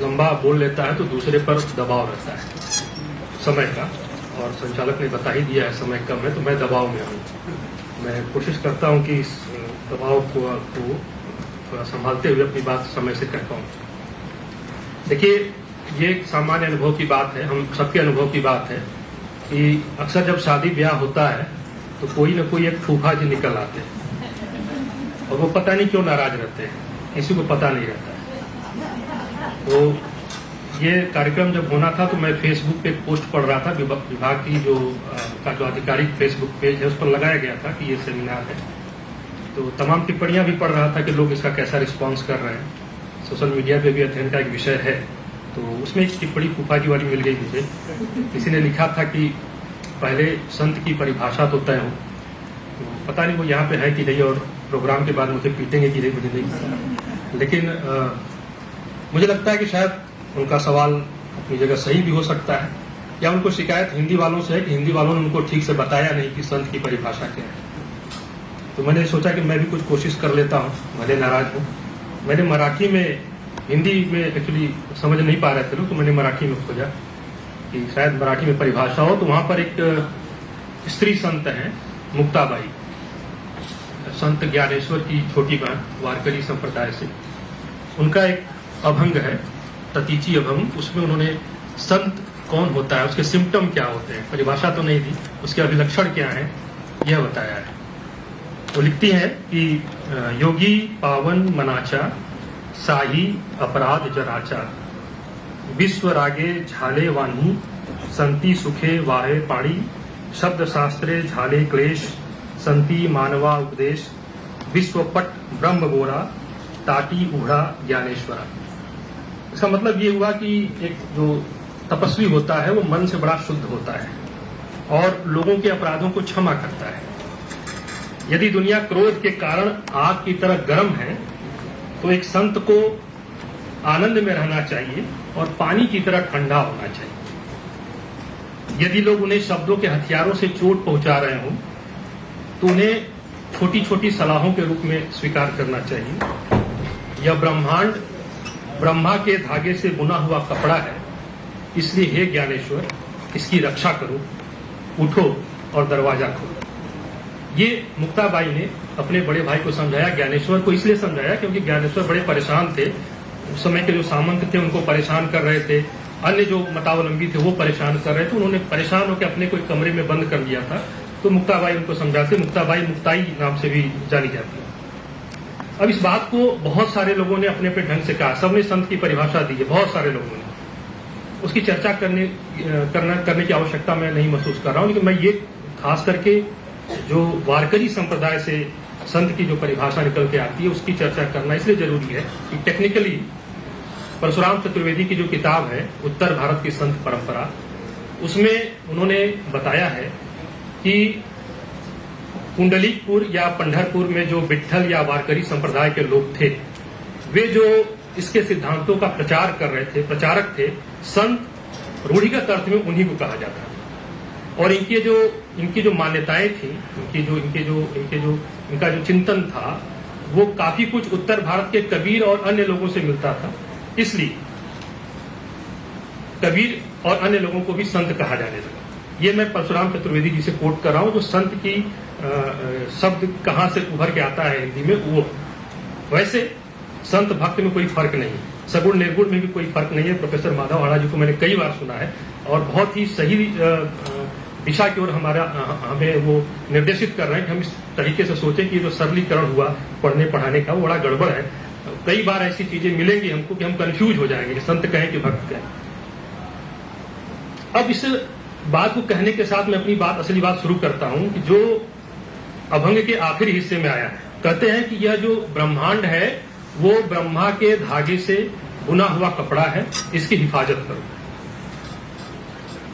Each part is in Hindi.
लंबा बोल लेता है तो दूसरे पर दबाव रहता है समय का, और संचालक ने बता ही दिया है समय कम है, तो मैं दबाव में हूँ। मैं कोशिश करता हूँ कि इस दबाव को थोड़ा संभालते हुए अपनी बात समय से कह पाऊँ। देखिए, ये एक सामान्य अनुभव की बात है, हम सबके अनुभव की बात है कि अक्सर जब शादी ब्याह होता है तो कोई न कोई एक फूफा जी निकल आते हैं और वो पता नहीं क्यों नाराज रहते हैं, किसी को पता नहीं रहता है। तो ये कार्यक्रम जब होना था तो मैं फेसबुक पे एक पोस्ट पढ़ रहा था, विभाग की जो आधिकारिक फेसबुक पेज है उस पर लगाया गया था कि ये सेमिनार है। तो तमाम टिप्पणियां भी पढ़ रहा था कि लोग इसका कैसा रिस्पॉन्स कर रहे हैं। सोशल मीडिया पे भी अध्ययन का एक विषय है, तो उसमें एक टिप्पणी फूफा जी वाली मिल गई मुझे। किसी ने लिखा था कि पहले संत की परिभाषा तो तय हो, तो पता नहीं वो यहाँ पे है कि नहीं, और प्रोग्राम के बाद मुझे पीटेंगे कि नहीं मुझे नहीं पता। लेकिन मुझे लगता है कि शायद उनका सवाल अपनी जगह सही भी हो सकता है, या उनको शिकायत हिंदी वालों से है कि हिंदी वालों ने उनको ठीक से बताया नहीं कि संत की परिभाषा क्या है। तो मैंने सोचा कि मैं भी कुछ कोशिश कर लेता हूँ, भले नाराज हूँ। मैंने मराठी में, हिंदी में एक्चुअली समझ नहीं पा रहे थे लोग, तो मैंने मराठी में खोजा कि शायद मराठी में परिभाषा हो। तो वहां पर एक स्त्री संत हैं, मुक्ताबाई, संत ज्ञानेश्वर की छोटी बहन, वारकरी संप्रदाय से। उनका एक अभंग है, ततीची अभंग, उसमें उन्होंने संत कौन होता है, उसके सिम्टम क्या होते हैं, परिभाषा तो नहीं दी, उसके अभिलक्षण क्या है यह बताया है। वो लिखती है कि योगी पावन मनाचा, साही अपराध जराचा, विश्व रागे झाले वाणी, संति सुखे वाहे पाणी, शब्द शास्त्रे झाले क्लेश, संति मानवा उपदेश, विश्वपट ब्रह्म गोरा, ताटी उड़ा ज्ञानेश्वरा। इसका मतलब ये हुआ कि एक जो तपस्वी होता है वो मन से बड़ा शुद्ध होता है और लोगों के अपराधों को क्षमा करता है। यदि दुनिया क्रोध के कारण आग की तरह गर्म है तो एक संत को आनंद में रहना चाहिए और पानी की तरह ठंडा होना चाहिए। यदि लोग उन्हें शब्दों के हथियारों से चोट पहुंचा रहे हों तो उन्हें छोटी छोटी सलाहों के रूप में स्वीकार करना चाहिए। यह ब्रह्मांड ब्रह्मा के धागे से बुना हुआ कपड़ा है, इसलिए हे ज्ञानेश्वर इसकी रक्षा करो, उठो और दरवाजा खोलो। ये मुक्ताबाई ने अपने बड़े भाई को समझाया। ज्ञानेश्वर को इसलिए समझाया क्योंकि ज्ञानेश्वर बड़े परेशान थे, उस समय के जो सामंत थे उनको परेशान कर रहे थे, अन्य जो मतावलंबी थे वो परेशान कर रहे थे। उन्होंने परेशान होकर अपने को एक कमरे में बंद कर लिया था, तो मुक्ताबाई उनको समझाते। मुक्ताबाई मुक्ताई नाम से भी जानी जाती है। अब इस बात को बहुत सारे लोगों ने अपने अपने ढंग से कहा, सबने संत की परिभाषा दी है, बहुत सारे लोगों ने। उसकी चर्चा करने की आवश्यकता मैं नहीं महसूस कर रहा हूं, लेकिन मैं ये खास करके जो वारकरी संप्रदाय से संत की जो परिभाषा निकल के आती है उसकी चर्चा करना इसलिए जरूरी है कि टेक्निकली परशुराम चतुर्वेदी की जो किताब है उत्तर भारत की संत परंपरा, उसमें उन्होंने बताया है कि कुंडलीपुर या पंढरपुर में जो विट्ठल या वारकरी संप्रदाय के लोग थे, वे जो इसके सिद्धांतों का प्रचार कर रहे थे, प्रचारक थे, संत रूढ़िगत अर्थ में उन्हीं को कहा जाता है। और इनकी जो मान्यताएं थी, इनका जो चिंतन था, वो काफी कुछ उत्तर भारत के कबीर और अन्य लोगों से मिलता था। इसलिए कबीर और अन्य लोगों को भी संत कहा जाने लगा। ये मैं परशुराम चतुर्वेदी जी से कोट कर रहा हूं। जो संत की शब्द कहां से उभर के आता है हिंदी में, वो वैसे संत भक्त में कोई फर्क नहीं, सगुण निर्गुण में भी कोई फर्क नहीं है। प्रोफेसर माधव हाड़ा जी को मैंने कई बार सुना है और बहुत ही सही दिशा की ओर हमें वो निर्देशित कर रहे हैं कि हम इस तरीके से सोचें कि जो सरलीकरण हुआ पढ़ने पढ़ाने का वो बड़ा गड़बड़ है। कई बार ऐसी चीजें मिलेंगी हमको कि हम कंफ्यूज हो जाएंगे कि संत कहें कि भक्त कहें। अब इस बात को कहने के साथ मैं अपनी असली बात शुरू करता हूं कि जो अभंग के आखिरी हिस्से में आया है, कहते हैं कि यह जो ब्रह्मांड है वो ब्रह्मा के धागे से बुना हुआ कपड़ा है, इसकी हिफाजत करो।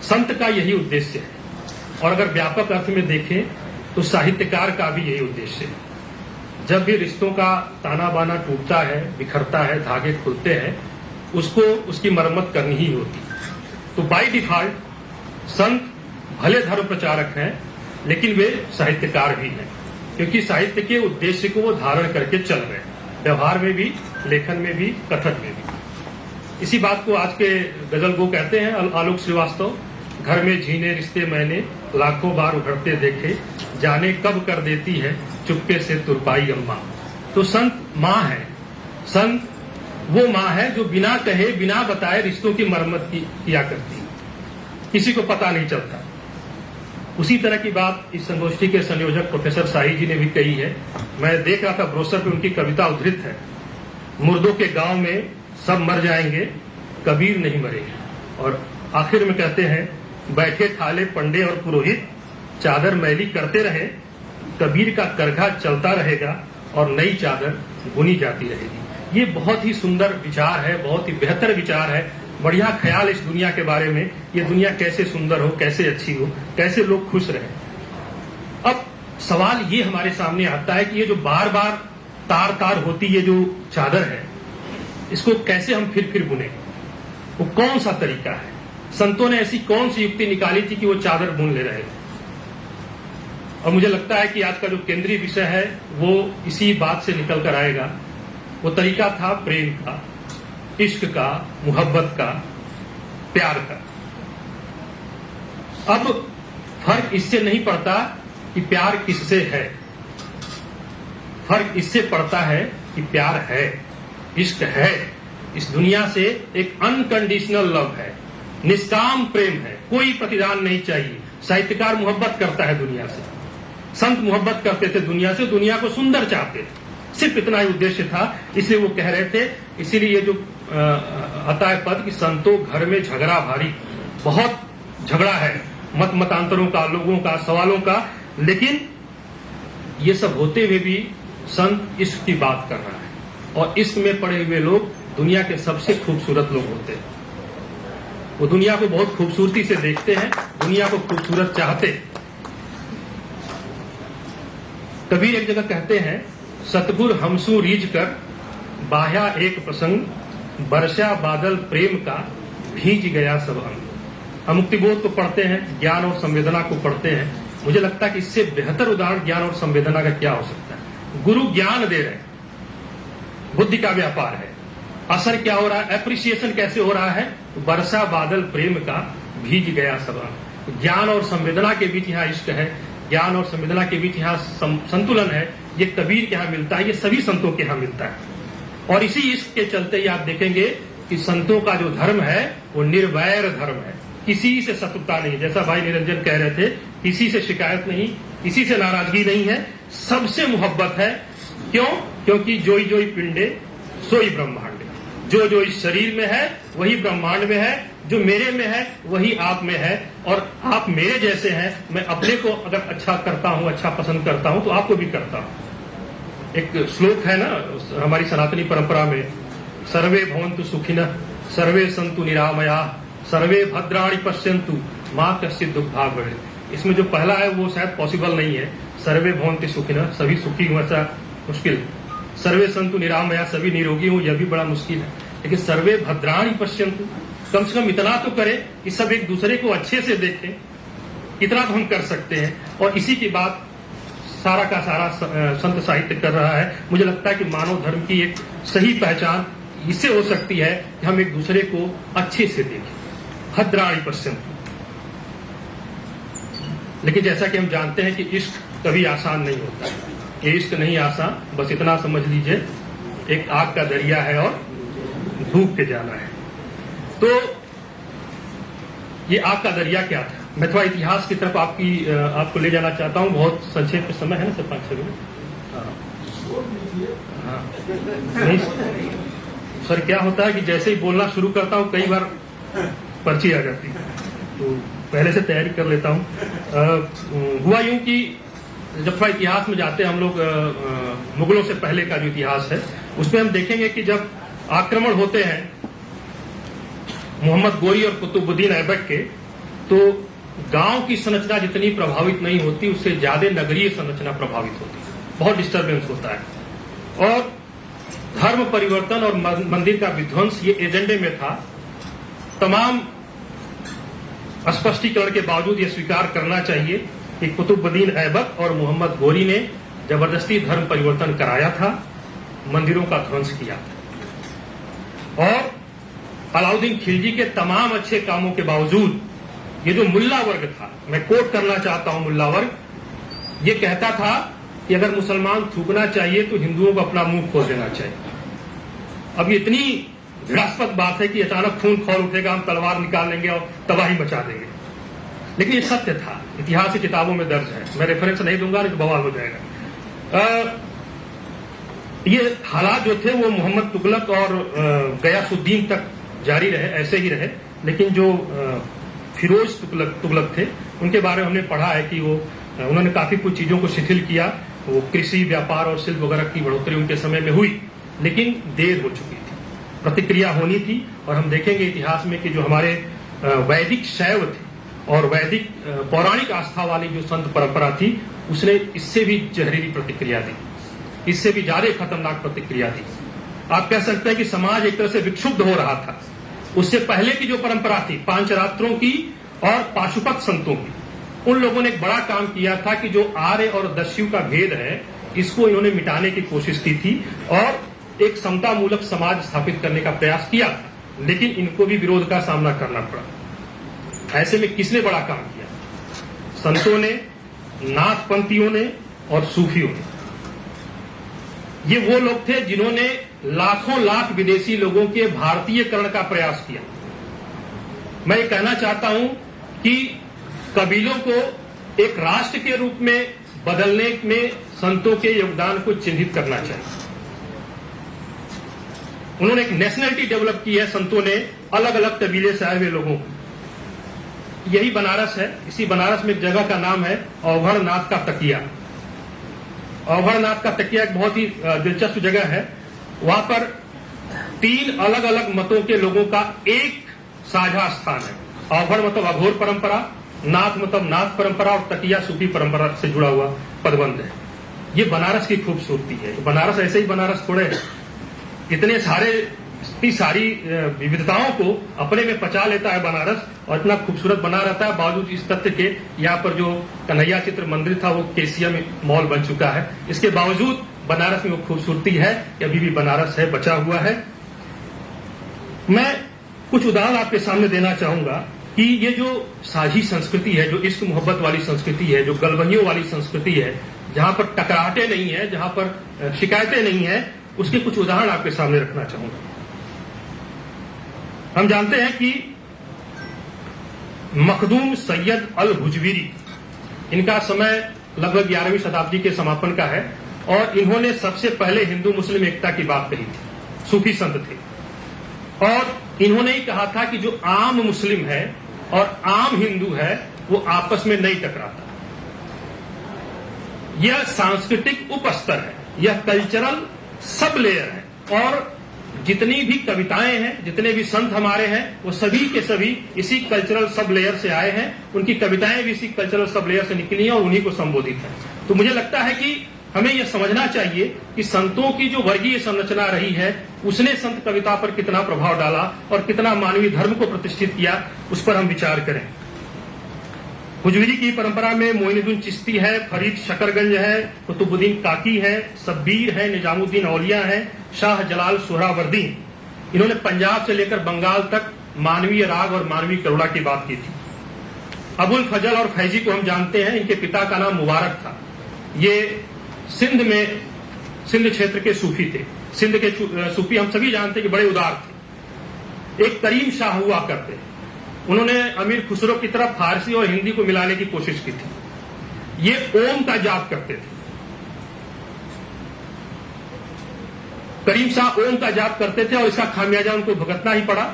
संत का यही उद्देश्य है और अगर व्यापक अर्थ में देखें तो साहित्यकार का भी यही उद्देश्य है। जब भी रिश्तों का ताना बाना टूटता है, बिखरता है, धागे खुलते हैं, उसको उसकी मरम्मत करनी ही होती है। तो बाय डिफॉल्ट संत भले धर्म प्रचारक हैं, लेकिन वे साहित्यकार भी हैं, क्योंकि साहित्य के उद्देश्य को वो धारण करके चल रहे हैं, व्यवहार में भी, लेखन में भी, कथन में भी। इसी बात को आज के गजल गो कहते हैं आलोक श्रीवास्तव। घर में झीने रिश्ते मैंने लाखों बार उभरते देखे, जाने कब कर देती है चुपके से तुरपाई अम्मा। तो संत माँ है, संत वो माँ है जो बिना कहे बिना बताए रिश्तों की मरम्मत किया करती है, किसी को पता नहीं चलता। उसी तरह की बात इस संगोष्ठी के संयोजक प्रोफेसर शाही जी ने भी कही है। मैं देख रहा था ब्रोशर पे उनकी कविता उद्धृत है, मुर्दों के गांव में सब मर जाएंगे, कबीर नहीं मरेंगे। और आखिर में कहते हैं, बैठे ठाले पंडे और पुरोहित चादर मैली करते रहे, कबीर का करघा चलता रहेगा और नई चादर बुनी जाती रहेगी। ये बहुत ही सुंदर विचार है, बहुत ही बेहतर विचार है, बढ़िया ख्याल इस दुनिया के बारे में। ये दुनिया कैसे सुंदर हो, कैसे अच्छी हो, कैसे लोग खुश रहे। अब सवाल ये हमारे सामने आता है कि ये जो बार बार तार तार होती ये जो चादर है, इसको कैसे हम फिर बुने, वो कौन सा तरीका है? संतों ने ऐसी कौन सी युक्ति निकाली थी कि वो चादर बुन ले रहे थे? और मुझे लगता है कि आज का जो केंद्रीय विषय है वो इसी बात से निकल कर आएगा। वो तरीका था प्रेम का, इश्क का, मोहब्बत का, प्यार का। अब फर्क इससे नहीं पड़ता कि प्यार किससे है, फर्क इससे पड़ता है कि प्यार है, इश्क है। इस दुनिया से एक अनकंडीशनल लव है, निष्काम प्रेम है, कोई प्रतिदान नहीं चाहिए। साहित्यकार मोहब्बत करता है दुनिया से, संत मोहब्बत करते थे दुनिया से, दुनिया को सुंदर चाहते थे, सिर्फ इतना ही उद्देश्य था। इसलिए वो कह रहे थे, इसीलिए ये जो आता है पद कि संतों घर में झगड़ा भारी, बहुत झगड़ा है, मत मतांतरों का, लोगों का, सवालों का, लेकिन ये सब होते हुए भी संत इश्क की बात कर रहा है। और इश्क में पड़े हुए लोग दुनिया के सबसे खूबसूरत लोग होते हैं। वो दुनिया को बहुत खूबसूरती से देखते हैं, दुनिया को खूबसूरत चाहते हैं। कबीर एक जगह कहते हैं, सतगुर हमसू रीझ कर बाह्या एक प्रसंग, बरसा बादल प्रेम का भीज गया सब अंग। हम मुक्तिबोध को पढ़ते हैं, ज्ञान और संवेदना को पढ़ते हैं। मुझे लगता है कि इससे बेहतर उदाहरण ज्ञान और संवेदना का क्या हो सकता है। गुरु ज्ञान दे रहे हैं, बुद्धि का व्यापार है, असर क्या हो रहा है, एप्रिसिएशन कैसे हो रहा है, बरसा बादल प्रेम का भीज गया सब अंग। ज्ञान और संवेदना के बीच यहाँ इश्क है, ज्ञान और संवेदना के बीच यहाँ संतुलन है। ये कबीर के यहाँ मिलता है, ये सभी संतों के यहाँ मिलता है। और इसी इश्क के चलते ही आप देखेंगे कि संतों का जो धर्म है वो निर्वैर धर्म है, किसी से शत्रुता नहीं। जैसा भाई निरंजन कह रहे थे, किसी से शिकायत नहीं, किसी से नाराजगी नहीं है, सबसे मोहब्बत है। क्यों? क्योंकि जोई जोई पिंडे सोई ब्रह्मांड, जो जो इस शरीर में है वही ब्रह्मांड में है, जो मेरे में है वही आप में है, और आप मेरे जैसे हैं। मैं अपने को अगर अच्छा करता हूं, अच्छा पसंद करता हूं, तो आपको भी करता हूं। एक श्लोक है ना हमारी सनातनी परंपरा में, सर्वे भवन्तु सुखिनः सर्वे सन्तु निरामया सर्वे भद्राणि पश्यन्तु माँ कश्चित् दुःखभाग् भवेत्। इसमें जो पहला है वो शायद पॉसिबल नहीं है, सर्वे भवन्तु सुखिनः, सभी सुखी हों, ऐसा मुश्किल। सर्वे सन्तु निरामया, सभी निरोगी हों, यह भी बड़ा मुश्किल है। लेकिन सर्वे भद्राणि पश्यन्तु, कम से कम इतना तो करें कि सब एक दूसरे को अच्छे से देखें, इतना तो हम कर सकते हैं। और इसी की बात सारा का सारा संत साहित्य कर रहा है। मुझे लगता है कि मानव धर्म की एक सही पहचान इससे हो सकती है कि हम एक दूसरे को अच्छे से देखें, भद्राणि पश्यन्तु। लेकिन जैसा कि हम जानते हैं कि इश्क कभी आसान नहीं होता है, ये इश्क नहीं आसान, बस इतना समझ लीजिए एक आग का दरिया है और डूब के जाना है। तो ये आग का दरिया क्या था? मैं थोड़ा इतिहास की तरफ आपको ले जाना चाहता हूँ। बहुत संक्षेप में समय है ना, सर 5-6 मिनट? हाँ, नहीं सर, क्या होता है कि जैसे ही बोलना शुरू करता हूँ कई बार पर्ची आ जाती है, तो पहले से तैयारी कर लेता हूँ। हुआ यूं कि जब थोड़ा इतिहास में जाते हैं हम लोग, मुगलों से पहले का जो इतिहास है उसमें हम देखेंगे कि जब आक्रमण होते हैं मोहम्मद गोरी और कुतुबुद्दीन ऐबक के, तो गांव की संरचना जितनी प्रभावित नहीं होती, उससे ज्यादा नगरीय संरचना प्रभावित होती है, बहुत डिस्टर्बेंस होता है। और धर्म परिवर्तन और मंदिर का विध्वंस ये एजेंडे में था। तमाम स्पष्टीकरण के बावजूद ये स्वीकार करना चाहिए कि कुतुबुद्दीन ऐबक और मोहम्मद गोरी ने जबरदस्ती धर्म परिवर्तन कराया था, मंदिरों का ध्वंस किया था। और अलाउद्दीन खिलजी के तमाम अच्छे कामों के बावजूद ये जो मुल्ला वर्ग था, मैं कोट करना चाहता हूं, मुल्ला वर्ग ये कहता था कि अगर मुसलमान थूकना चाहिए तो हिंदुओं को अपना मुंह खोल देना चाहिए। अब इतनी घृणास्पद बात है कि अचानक खून खौल उठेगा, हम तलवार निकाल लेंगे और तबाही मचा देंगे, लेकिन ये सत्य था, इतिहास की किताबों में दर्ज है। मैं रेफरेंस नहीं दूंगा, नहीं तो बवाल हो जाएगा। ये हालात जो थे वो मोहम्मद तुगलक और गयासुद्दीन तक जारी रहे, ऐसे ही रहे, लेकिन जो फिरोज तुगलक थे उनके बारे में हमने पढ़ा है कि वो उन्होंने काफी कुछ चीजों को शिथिल किया। वो कृषि, व्यापार और शिल्प वगैरह की बढ़ोतरी उनके समय में हुई, लेकिन देर हो चुकी थी, प्रतिक्रिया होनी थी। और हम देखेंगे इतिहास में कि जो हमारे वैदिक शैव थे और वैदिक पौराणिक आस्था वाली जो संत परंपरा थी, उसने इससे भी जहरीली प्रतिक्रिया दी, इससे भी ज्यादा खतरनाक प्रतिक्रिया दी। आप कह सकते हैं कि समाज एक तरह से विक्षुब्ध हो रहा था। उससे पहले की जो परंपरा थी पांचरात्रों की और पाशुपत संतों की, उन लोगों ने एक बड़ा काम किया था कि जो आर्य और दस्यु का भेद है, इसको इन्होंने मिटाने की कोशिश की थी और एक समतामूलक समाज स्थापित करने का प्रयास किया था, लेकिन इनको भी विरोध का सामना करना पड़ा। ऐसे में किसने बड़ा काम किया? संतों ने, नाथपंथियों ने और सूफियों ने। ये वो लोग थे जिन्होंने लाखों लाख विदेशी लोगों के भारतीयकरण का प्रयास किया। मैं ये कहना चाहता हूं कि कबीलों को एक राष्ट्र के रूप में बदलने में संतों के योगदान को चिन्हित करना चाहिए। उन्होंने एक नेशनलिटी डेवलप की है संतों ने, अलग अलग कबीले से आए हुए लोगों को। यही बनारस है। इसी बनारस में एक जगह का नाम है औभरनाथ का तकिया। औभरनाथ का तकिया एक बहुत ही दिलचस्प जगह है। वहां पर 3 अलग अलग मतों के लोगों का एक साझा स्थान है। औभर मतलब अघोर परंपरा, नाथ मतलब नाथ परंपरा और तकिया सूफी परंपरा से जुड़ा हुआ पदबंध है। ये बनारस की खूबसूरती है। बनारस ऐसे ही बनारस थोड़े है, इतने सारे, इतनी सारी विविधताओं को अपने में पचा लेता है बनारस और इतना खूबसूरत बना रहता है। बावजूद इस तथ्य के यहाँ पर जो कन्हैया चित्र मंदिर था वो केसिया में मॉल बन चुका है, इसके बावजूद बनारस में वो खूबसूरती है कि अभी भी बनारस है, बचा हुआ है। मैं कुछ उदाहरण आपके सामने देना चाहूंगा कि ये जो साझी संस्कृति है, जो इश्क मोहब्बत वाली संस्कृति है, जो गलबनियों वाली संस्कृति है, जहां पर टकराहटे नहीं है, जहां पर शिकायतें नहीं है, उसके कुछ उदाहरण आपके सामने रखना चाहूंगा। हम जानते हैं कि मखदूम सैयद अल हुजवीरी, इनका समय लगभग 11वीं शताब्दी के समापन का है और इन्होंने सबसे पहले हिंदू मुस्लिम एकता की बात कही थी। सूफी संत थे और इन्होंने ही कहा था कि जो आम मुस्लिम है और आम हिंदू है वो आपस में नहीं टकराता। यह सांस्कृतिक उपस्तर है, यह कल्चरल सब लेयर है और जितनी भी कविताएं हैं, जितने भी संत हमारे हैं, वो सभी के सभी इसी कल्चरल सब लेयर से आए हैं। उनकी कविताएं भी इसी कल्चरल सब लेयर से निकली हैं और उन्हीं को संबोधित है। तो मुझे लगता है कि हमें यह समझना चाहिए कि संतों की जो वर्गीय संरचना रही है, उसने संत कविता पर कितना प्रभाव डाला और कितना मानवीय धर्म को प्रतिष्ठित किया, उस पर हम विचार करें। हुजवीरी की परंपरा में मोइनुद्दीन चिश्ती है, फरीद शकरगंज है, कुतुबुद्दीन काकी है, शब्बीर है, निजामुद्दीन औलिया है, शाह जलाल सोहरावर्दी। इन्होंने पंजाब से लेकर बंगाल तक मानवीय राग और मानवीय करुणा की बात की थी। अबुल फजल और फैजी को हम जानते हैं, इनके पिता का नाम मुबारक था। ये सिंध क्षेत्र के सूफी थे। सिंध के सूफी हम सभी जानते हैं कि बड़े उदार थे। एक करीम शाह हुआ करते, उन्होंने अमीर खुसरो की तरफ फारसी और हिंदी को मिलाने की कोशिश की थी। ये ओम का जाप करते थे। करीम शाह ओम का जाप करते थे और इसका खामियाजा उनको भुगतना ही पड़ा।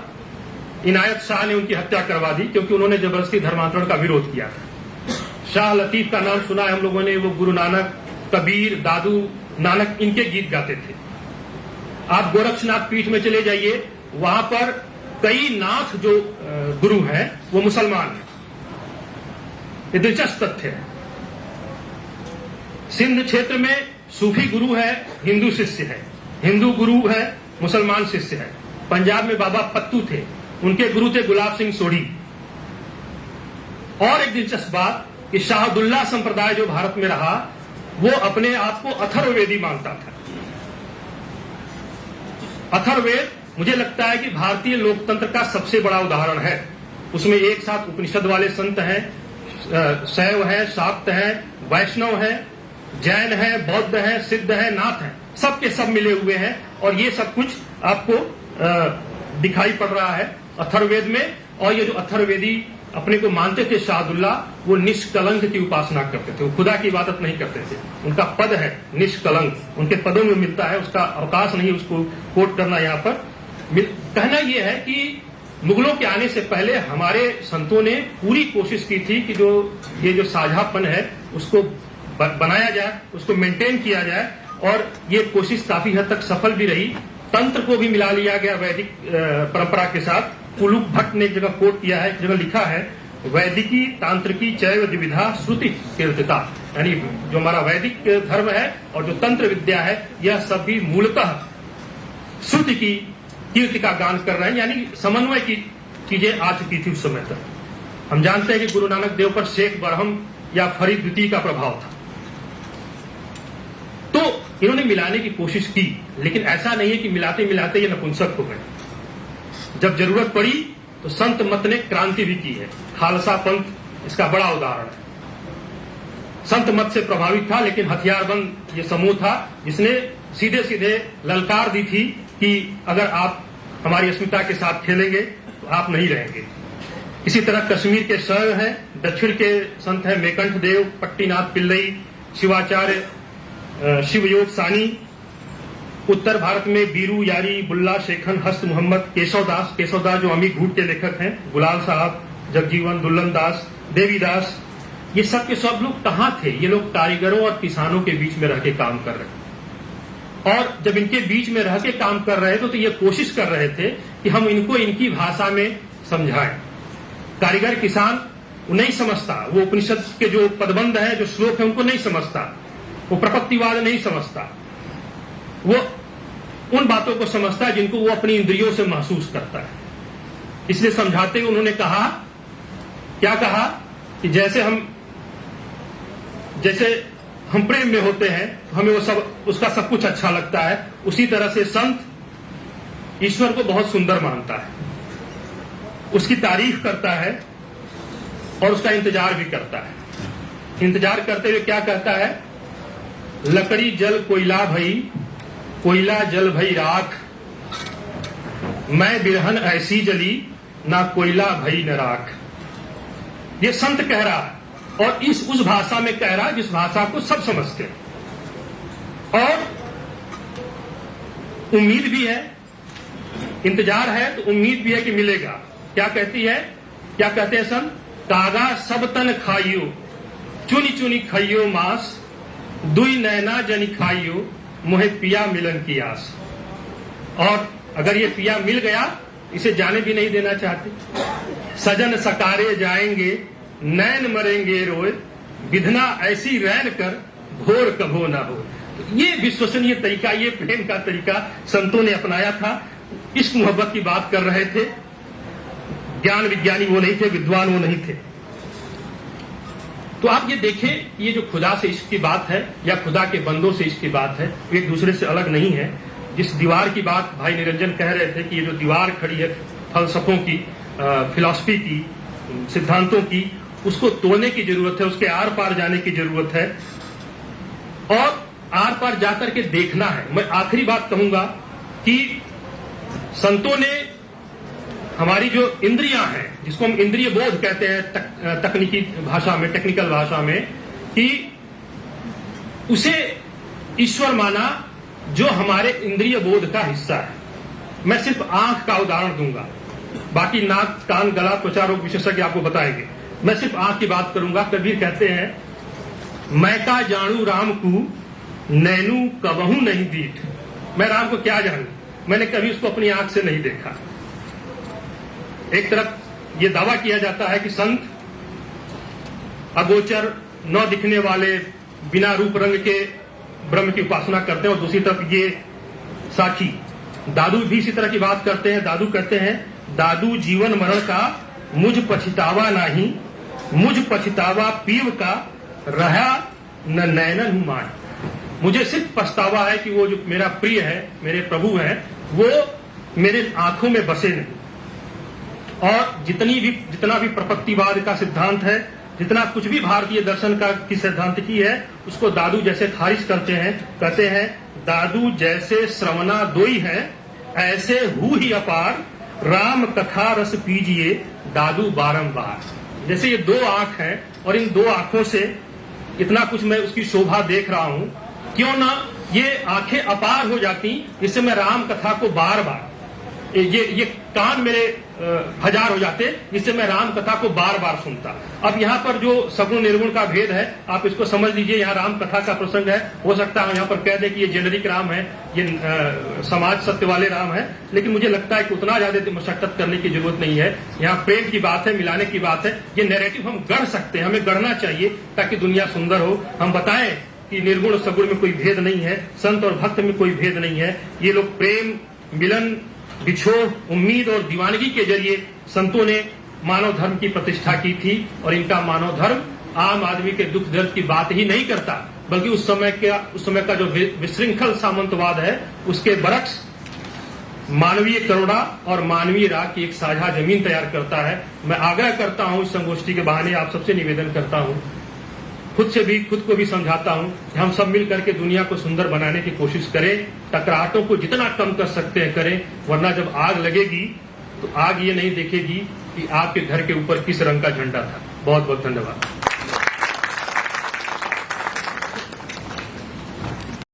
इनायत शाह ने उनकी हत्या करवा दी क्योंकि उन्होंने जबरदस्ती धर्मांतरण का विरोध किया था। शाह लतीफ का नाम सुना है हम लोगों ने, वो गुरु नानक, कबीर, दादू नानक, इनके गीत गाते थे। आप गोरक्षनाथ पीठ में चले जाइए, वहां पर कई नाथ जो गुरु हैं वो मुसलमान हैं। ये दिलचस्प तथ्य है। सिंध क्षेत्र में सूफी गुरु है, हिंदू शिष्य है, हिंदू गुरु है, मुसलमान शिष्य है। पंजाब में बाबा पत्तू थे, उनके गुरु थे गुलाब सिंह सोढ़ी। और एक दिलचस्प बात कि शाहदुल्ला संप्रदाय जो भारत में रहा, वो अपने आप को अथर्ववेदी मानता था। अथर्ववेद मुझे लगता है कि भारतीय लोकतंत्र का सबसे बड़ा उदाहरण है। उसमें एक साथ उपनिषद वाले संत हैं, शैव है, शाक्त है, वैष्णव है, जैन है, बौद्ध है, सिद्ध है, नाथ है, सब के सब मिले हुए हैं। और ये सब कुछ आपको दिखाई पड़ रहा है अथर्ववेद में। और ये जो अथर्ववेदी अपने को मानते थे शाहदुल्ला, वो निष्कलंक की उपासना करते थे, वो खुदा की इबादत नहीं करते थे। उनका पद है निष्कलंक, उनके पदों में मिलता है, उसका अवकाश नहीं उसको कोट करना यहाँ पर। कहना यह है कि मुगलों के आने से पहले हमारे संतों ने पूरी कोशिश की थी कि जो ये जो साझापन है उसको बनाया जाए, उसको मेंटेन किया जाए। और ये कोशिश काफी हद तक सफल भी रही। तंत्र को भी मिला लिया गया वैदिक परंपरा के साथ। उलूक भट्ट ने एक जगह कोट किया है, एक जगह लिखा है, वैदिकी तांत्रिकी चैव द्विविधा श्रुति कीर्तिता, यानी जो हमारा वैदिक धर्म है और जो तंत्र विद्या है, यह सभी मूलतः श्रुति की कीर्ति का गान कर रहे हैं, यानी समन्वय की चीजें आ चुकी थी उस समय तक। हम जानते हैं कि गुरु नानक देव पर शेख बरहम या फरीद द्वितीय का प्रभाव था, तो इन्होंने मिलाने की कोशिश की, लेकिन ऐसा नहीं है कि मिलाते मिलाते ये नपुंसक हो गए। जब जरूरत पड़ी तो संत मत ने क्रांति भी की है। खालसा पंथ इसका बड़ा उदाहरण है। संत मत से प्रभावित था, लेकिन हथियारबंद ये समूह था जिसने सीधे सीधे ललकार दी थी कि अगर आप हमारी अस्मिता के साथ खेलेंगे तो आप नहीं रहेंगे। इसी तरह कश्मीर के शैव हैं, दक्षिण के संत हैं मेकंठ देव, पट्टीनाथ पिल्लई, शिवाचार्य शिवयोग सानी, उत्तर भारत में बीरू यारी, बुल्ला शेखन, हस्त मोहम्मद, केशव दास जो अमीर घूट के लेखक हैं, गुलाल साहब, जगजीवन, दुल्लन दास, देवीदास, ये सब के सब लोग कहाँ थे? ये लोग कारीगरों और किसानों के बीच में रह के काम कर रहे थे। और जब इनके बीच में रह के काम कर रहे थे तो ये कोशिश कर रहे थे कि हम इनको इनकी भाषा में समझाएं। कारीगर किसान वो नहीं समझता, वो उपनिषद के जो पदबंध है, जो श्लोक है, उनको नहीं समझता, वो प्रपत्तिवाद नहीं समझता, वो उन बातों को समझता है जिनको वो अपनी इंद्रियों से महसूस करता है। इसलिए समझाते हुए उन्होंने कहा, क्या कहा कि जैसे हम प्रेम में होते हैं तो हमें वो सब उसका सब कुछ अच्छा लगता है, उसी तरह से संत ईश्वर को बहुत सुंदर मानता है, उसकी तारीफ करता है और उसका इंतजार भी करता है। इंतजार करते हुए क्या कहता है, लकड़ी जल कोयला भई, कोयला जल भई राख, मैं बिरहन ऐसी जली, ना कोयला भई न राख। ये संत कह रहा है और उस भाषा में कह रहा है जिस भाषा को सब समझते हैं। और उम्मीद भी है, इंतजार है तो उम्मीद भी है कि मिलेगा। क्या कहती है, क्या कहते हैं संत, कागा सब तन खाइयो, चुनी चुनी खाइयो मांस, दुई नैना जनी खाइयो, मोहे पिया मिलन की आस। और अगर ये पिया मिल गया, इसे जाने भी नहीं देना चाहते। सजन सकारे जाएंगे, नैन मरेंगे रोए, विधना ऐसी रैन कर, भोर कभो ना हो। ये विश्वसनीय तरीका, ये प्रेम का तरीका संतों ने अपनाया था। इश्क मोहब्बत की बात कर रहे थे। ज्ञान विज्ञानी वो नहीं थे, विद्वान वो नहीं थे। तो आप ये देखें, ये जो खुदा से इश्क की बात है या खुदा के बंदों से इश्क की बात है, एक दूसरे से अलग नहीं है। जिस दीवार की बात भाई निरंजन कह रहे थे कि ये जो दीवार खड़ी है फलसफों की, फिलॉसफी की, सिद्धांतों की, उसको तोड़ने की जरूरत है, उसके आर पार जाने की जरूरत है और आर पार जाकर के देखना है। मैं आखिरी बात कहूंगा कि संतों ने हमारी जो इंद्रियां हैं, जिसको हम इंद्रिय बोध कहते हैं तकनीकी भाषा में, टेक्निकल भाषा में, कि उसे ईश्वर माना जो हमारे इंद्रिय बोध का हिस्सा है। मैं सिर्फ आंख का उदाहरण दूंगा, बाकी नाक, कान, गला, त्वचा रोग विशेषज्ञ आपको बताएंगे। मैं सिर्फ आंख की बात करूंगा। कबीर कहते हैं, मैं का जानू राम को, नैनू कबहू नहीं दीठ। मैं राम को क्या जानू, मैंने कभी उसको अपनी आंख से नहीं देखा। एक तरफ ये दावा किया जाता है कि संत अगोचर, न दिखने वाले, बिना रूप रंग के ब्रह्म की उपासना करते हैं, और दूसरी तरफ ये साखी दादू भी इसी तरह की बात करते हैं। दादू कहते हैं, दादू जीवन मरण का मुझ पछतावा नहीं, मुझ पछतावा पीव का रहा न नैनन हुमान। मुझे सिर्फ पछतावा है कि वो जो मेरा प्रिय है, मेरे प्रभु हैं, वो मेरे आंखों में बसे नहीं। और जितना भी प्रपत्तिवाद का सिद्धांत है, जितना कुछ भी भारतीय दर्शन का की सिद्धांत की है, उसको दादू जैसे खारिज करते हैं। कहते हैं दादू जैसे श्रवणा दोई है, ऐसे हु ही अपार, राम कथा रस पीजिए दादू बारंबार। जैसे ये दो आंख हैं और इन दो आंखों से इतना कुछ मैं उसकी शोभा देख रहा हूं, क्यों ना ये आंखें अपार हो जाती जिससे मैं राम कथा को बार बार, ये कान मेरे हजार हो जाते जिससे मैं राम कथा को बार बार सुनता। अब यहाँ पर जो सगुण निर्गुण का भेद है, आप इसको समझ लीजिए। यहाँ राम कथा का प्रसंग है, हो सकता है यहाँ पर कह दे कि ये जेनरिक राम है, ये समाज सत्य वाले राम है, लेकिन मुझे लगता है कि उतना ज्यादा मशक्कत करने की जरूरत नहीं है। यहाँ प्रेम की बात है, मिलाने की बात है। ये नैरेटिव हम गढ़ सकते हैं, हमें गढ़ना चाहिए ताकि दुनिया सुंदर हो। हम बताएं कि निर्गुण और सगुण में कोई भेद नहीं है, संत और भक्त में कोई भेद नहीं है। ये लोग प्रेम, मिलन, बिछोह, उम्मीद और दीवानगी के जरिए संतों ने मानव धर्म की प्रतिष्ठा की थी। और इनका मानव धर्म आम आदमी के दुख दर्द की बात ही नहीं करता, बल्कि उस समय का जो विशृंखल सामंतवाद है, उसके बरक्स मानवीय करुणा और मानवीय राग की एक साझा जमीन तैयार करता है। मैं आग्रह करता हूं, इस संगोष्ठी के बहाने आप सबसे निवेदन करता हूं, खुद को भी समझाता हूं कि हम सब मिल करके दुनिया को सुंदर बनाने की कोशिश करें। टकराहटों को जितना कम कर सकते हैं करें, वरना जब आग लगेगी तो आग ये नहीं देखेगी कि आपके घर के ऊपर किस रंग का झंडा था। बहुत बहुत धन्यवाद।